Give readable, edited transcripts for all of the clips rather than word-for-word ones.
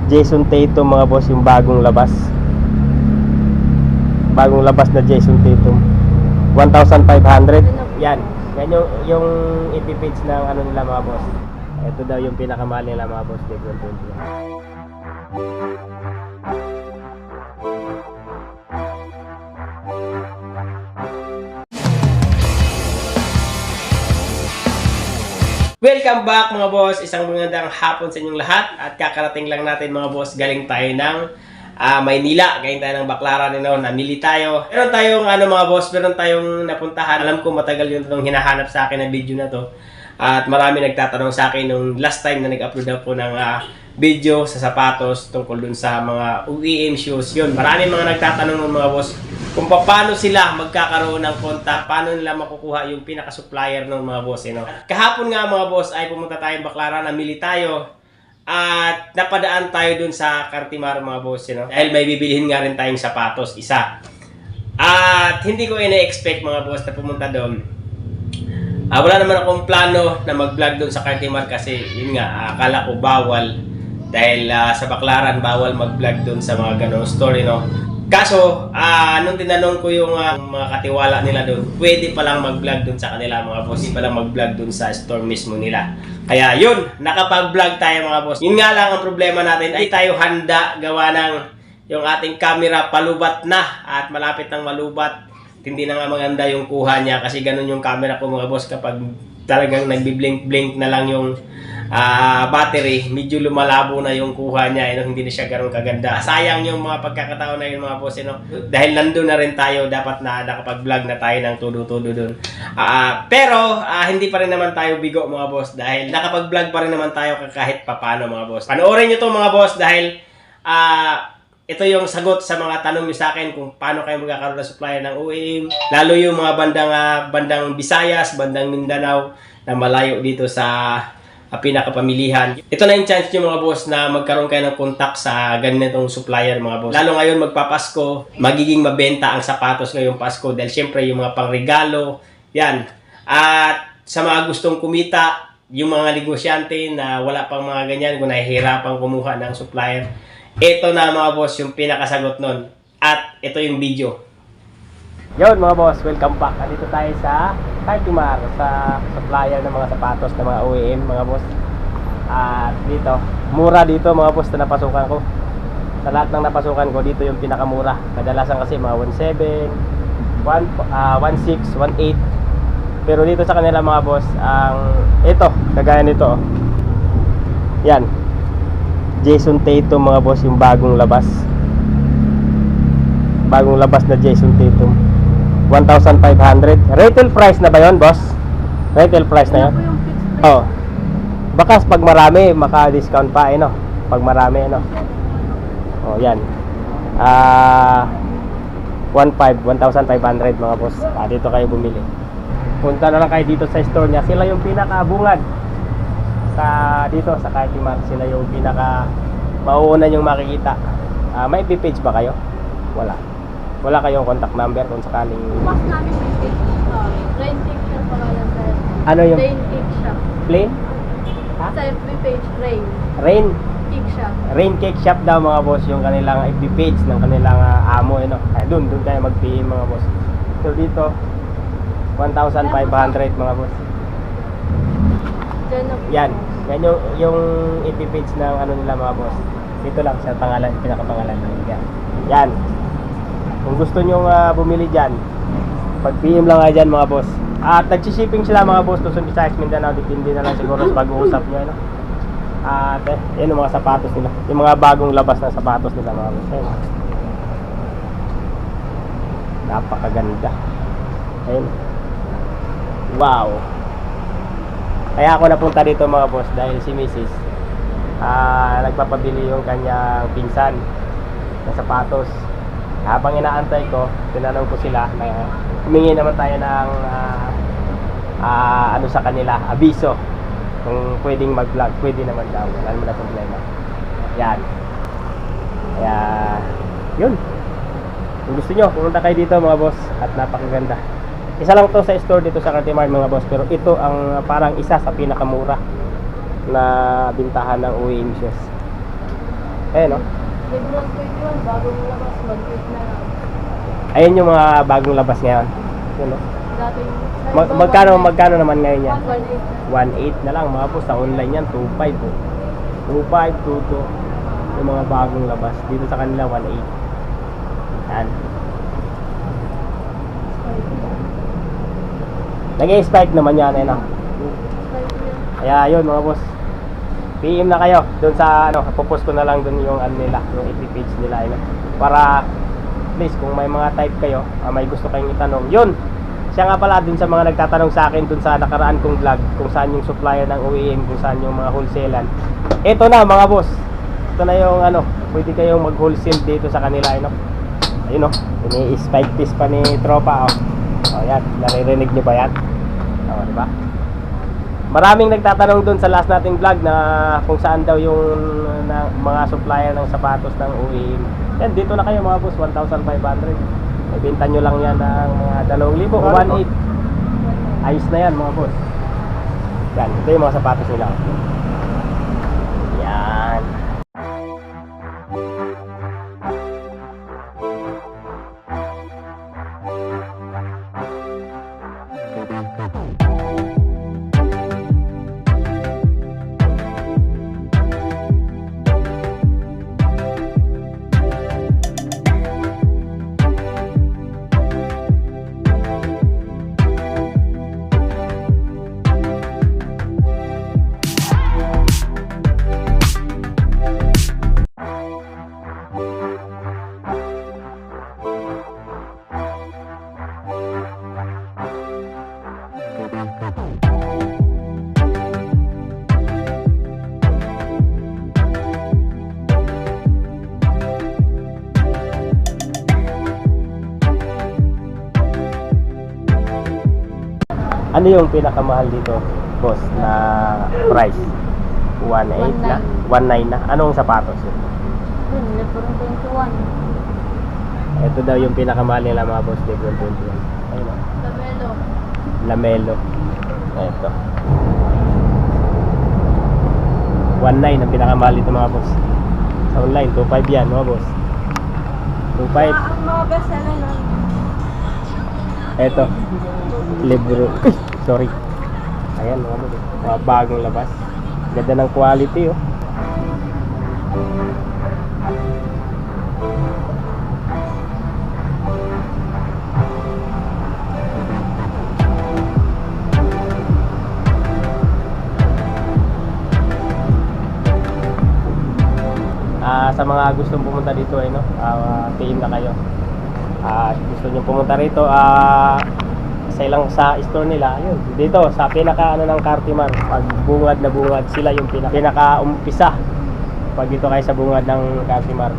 Jason Tatum mga boss, yung bagong labas. Bagong labas na Jason Tatum. 1,500. Yan. Yan yung ipipage ng ano nila mga boss. Ito daw yung pinakamahal nila mga boss, Lebron 21. Welcome back mga boss, isang magandang hapon sa inyong lahat. At kakarating lang natin mga boss, galing tayo ng Maynila, galing tayo ng Baclaran, namili tayo. Meron tayong mga boss, meron tayong napuntahan. Alam ko matagal yung hinahanap sa akin na video na to. At marami nagtatanong sa akin nung last time na nag-upload ako ng video sa sapatos tungkol dun sa mga OEM shoes. Yun, marami mga nagtatanong ng mga boss kung paano sila magkakaroon ng kontak, paano nila makukuha yung pinaka-supplier ng mga boss. Kahapon nga mga boss ay pumunta tayong Baclaran, namili tayo at napadaan tayo dun sa Cartimar mga boss. Dahil may bibilihin nga rin tayong sapatos, isa. At hindi ko ina-expect mga boss na pumunta doon. Wala naman akong plano na mag-vlog doon sa Cartimar kasi yun nga, akala ko bawal. Dahil sa Baclaran, bawal mag-vlog doon sa mga ganong store, Kaso, nung tinanong ko yung mga katiwala nila doon, pwede palang mag-vlog doon sa kanila mga boss. Pwede palang mag-vlog doon sa store mismo nila. Kaya yun, nakapag-vlog tayo mga boss. Yun nga lang ang problema natin ay tayo handa gawa ng yung ating camera palubat na at malapit ng malubat. Hindi na nga maganda yung kuha niya kasi ganun yung camera ko mga boss kapag talagang nagbi-blink-blink na lang yung battery, medyo lumalabo na yung kuha niya, hindi na siya ganoon kaganda. Sayang yung mga pagkakataon na yun mga boss, dahil nandun na rin tayo, dapat na nakapag-vlog na tayo ng todo-todo dun. Pero hindi pa rin naman tayo bigo mga boss dahil nakapag-vlog pa rin naman tayo kahit papano mga boss. Panoorin nyo to mga boss dahil ito yung sagot sa mga tanong nyo sa akin kung paano kayo magkakaroon ng supplier ng OEM, lalo yung mga bandang Visayas, bandang Mindanao na malayo dito sa pinakapamilihan. Ito na yung chance nyo mga boss na magkaroon kayo ng contact sa ganitong supplier mga boss. Lalo ngayon magpapasko, magiging mabenta ang sapatos ngayong Pasko dahil syempre yung mga pangregalo, yan. At sa mga gustong kumita, yung mga negosyante na wala pang mga ganyan, kung nahihirapang kumuha ng supplier, ito na mga boss yung pinakasagot nun. At ito yung video. Yun mga boss, welcome back. Andito tayo sa Cartimar, sa supplier ng mga sapatos ng mga OEM mga boss. At dito, mura dito mga boss na napasukan ko. Sa lahat ng napasukan ko, dito yung pinakamura. Kadalasan kasi mga 1.7, 1.6, 1.8. Pero dito sa kanila mga boss, ito, kagaya nito. Yan. Jason Tatum mga boss, yung bagong labas. Bagong labas na Jason Tatum. 1,500. Retail price na ba yun, boss? Retail price na yun? Oh. Bakas pag marami, maka-discount pa, no? Pag marami, no? Oh, yan. 1,500 mga boss. Dito kayo bumili. Punta na lang kayo dito sa store niya. Sila yung pinaka-bungad dito sa Cartimar. Sila yung pinaka mauuna yung makikita. May page ba kayo? Wala kayong contact number kung sakaling mas namin may page. Rain Cake Shop pangalan sir. ano yung Rain Cake Shop. plain? Ha? Sa FB page, Rain Rain Cake Shop. Rain Cake Shop daw mga boss yung kanilang FB page ng kanilang amo, Kaya doon kayo mag-PM mga boss. So dito 1,500 mga boss. Diyan na po. Yan yung FB page ng ano nila mga boss. Dito lang sa pangalan, pinakapangalan nila. Yan. Kung gusto nyo bumili dyan, pag-PM lang nga dyan mga boss. At nag-shipping sila mga boss to sa Visayas, Mindanao. Depende na lang siguro sa pag-uusap nyo. At yun yung mga sapatos nila. Yung mga bagong labas na sapatos nila mga boss. Ayun. Napakaganda. Ayun. Wow. Kaya ako napunta dito mga boss dahil si Mrs. Nagpapabili yung kanyang pinsan ng sapatos. Habang inaantay ko, tinanong ko sila na humingi naman tayo ng ano sa kanila, abiso kung pwedeng mag-vlog. Pwede naman daw, wala naman na problema. Yan. Kaya yun, kung gusto nyo, pumunta kayo dito mga boss. At napakaganda. Isa lang to sa store dito sa Cartimar mga boss, pero ito ang parang isa sa pinakamura na bintahan ng OEM shoes. Ayan, no? Lebron 21, bagong labas, mag-8 na lang. Ayan yung mga bagong labas ngayon. Yun, no? Dating, Magkano naman ngayon yan? 1.8 na. 1.8 na lang mga boss. Sa online yan, 2.5 po. 2.5, 2.2. Yung mga bagong labas. Dito sa kanila, 1.8. Yan. Nag-spike naman yan, eh, no? Kaya yun mga boss. PM na kayo doon sa ano, popost ko na lang doon yung ano nila, yung FB page nila, ano. Para please kung may mga type kayo, may gusto kayong itanong. Yun. Siya nga pala dun sa mga nagtatanong sa akin dun sa nakaraan kong vlog kung saan yung supplier ng OEM, kung saan yung mga wholesalan. Ito na mga boss. Ito na yung ano, pwede kayong mag-wholesale dito sa kanila, ano. Ayun, oh. Ini-spike piece pa ni tropa, oh. Oh, yan. Naririnig niyo ba yan? Oh, di ba? Maraming nagtatanong doon sa last nating vlog na kung saan daw yung mga supplier ng sapatos ng OEM. Yan, dito na kayo mga boss, 1,500. Ibenta nyo lang yan ng mga 2,000 o 1,800. Ayos na yan mga boss. Yan, ito yung mga sapatos nila. Yan. Ano yung pinakamahal dito, boss, na price? 1.8 na? 1.9 na? Anong sapatos yun? Lebron 21. Ito daw yung pinakamahal nila mga boss, Lebron 21. Ayun, oh. Lamelo. Lamelo. Ito. 1.9 ang pinakamahal dito mga boss. Sa online, 2.5 yan mga boss. 2.5. Ang mga bestseller nun. Ito. Lebron. Sorry. Ayan mga boss. Mga bagong labas. Ganda ng quality, oh. Sa mga gustong pumunta dito, no? PM na kayo. Gusto nyo pumunta rito, sa store nila, ayun, dito sa pinaka ano ng Cartimar, pag bungad na bungad, sila yung pinaka umpisa pag dito kayo sa bungad ng Cartimar.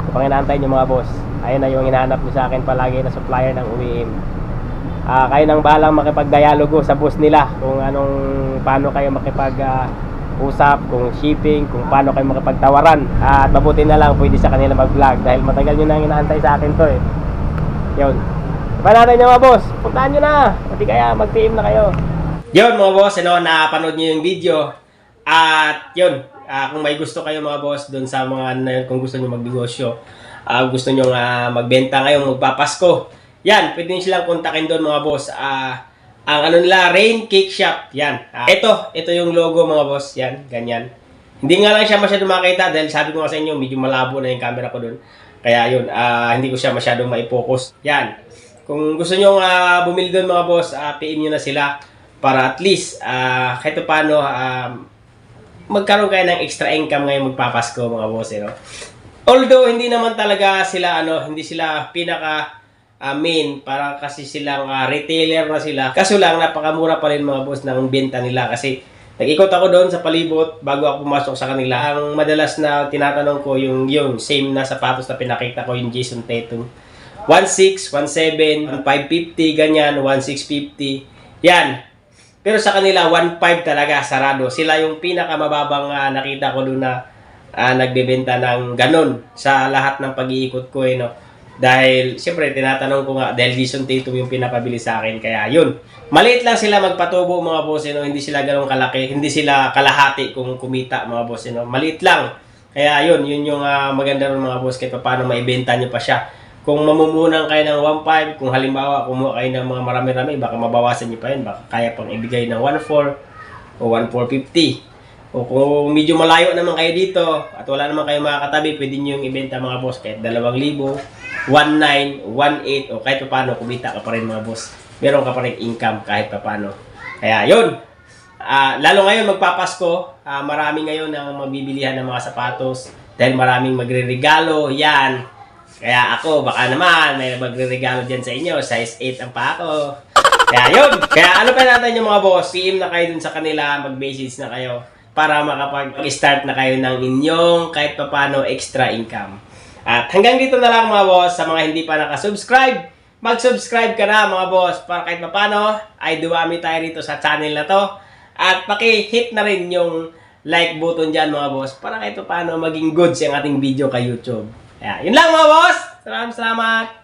So pang inaantay nyo mga boss, ayun na yung hinahanap nyo sa akin palagi na supplier ng OEM. Kayo nang bahalang makipag-dialogo sa boss nila kung paano kayo usap, kung shipping, kung paano kayo makipagtawaran. At mabuti na lang pwede sa kanila mag-vlog dahil matagal nyo nang inaantay sa akin to, eh. Yun. Panatay nyo mga boss, puntahan nyo na. Pati kaya mag-PM na kayo. Yun mga boss, napanood nyo yung video. At yun, kung may gusto kayo mga boss doon sa mga kung gusto nyo magnegosyo, gusto nyo magbenta ngayong magpapasko, yan, pwede nyo silang kontakin doon mga boss. Ang ano nila, Rain Cake Shop, yan. Ito yung logo mga boss, yan, ganyan. Hindi nga lang siya masyado makita dahil sabi ko nga sa inyo, medyo malabo na yung camera ko doon. Kaya yun, hindi ko siya masyadong mai-focus. Yan. Kung gusto nyo bumili doon mga boss, PM nyo na sila para at least kahit paano magkaroon kayo ng extra income ngayong magpapasko mga boss, no? Although hindi naman talaga sila hindi sila pinaka main, para kasi silang retailer na sila. Kaso lang napakamura pa rin mga boss ng benta nila kasi nag-ikot ako doon sa palibot bago ako pumasok sa kanila. Ang madalas na tinatanong ko yung same na sapatos na pinakita ko, yung Jason Tatum. 1.6, 1.7, 1.550, ganyan, 1.650. Yan. Pero sa kanila, 1.5 talaga, sarado. Sila yung pinakamababang nakita ko doon na nagbebenta ng ganun sa lahat ng pag-iikot ko, no? Dahil, siyempre, tinatanong ko nga, dahil Jason Tatum yung pinapabili sa akin. Kaya, yun. Maliit lang sila magpatubo, mga boss, no? Hindi sila ganun kalaki. Hindi sila kalahati kung kumita, mga boss, no? Maliit lang. Kaya yun yung maganda rin mga boss kahit paano maibenta nyo pa siya. Kung mamumunan kayo ng 1.5, kung halimbawa kumuha kayo ng mga marami-rami, baka mabawasan nyo pa yun. Baka kaya pang ibigay ng 1.4 o 1.450. O kung medyo malayo naman kayo dito at wala naman kayo makakatabi, pwede nyo yung ibenta mga boss kahit 2,000, 1.9, 1.8 o kahit paano kumita ka pa rin mga boss. Meron ka pa rin income kahit paano. Kaya yun. Lalo ngayon magpapasko, marami ngayon ang mabibilihan ng mga sapatos dahil maraming magre-regalo, yan. Kaya ako, baka naman may magre-regalo dyan sa inyo, size 8 ang pa ako. Kaya yun, kaya ano pa natin yung mga boss, PM na kayo dun sa kanila, mag-message na kayo para makapag-start na kayo ng inyong kahit paano extra income. At hanggang dito na lang mga boss, sa mga hindi pa nakasubscribe, mag-subscribe ka na mga boss para kahit paano ay dumami tayo rito sa channel na to. At paki-hit na rin yung like button dyan mga boss para kahit paano maging good ang ating video kay YouTube. Kaya, yun lang mga boss. Salamat.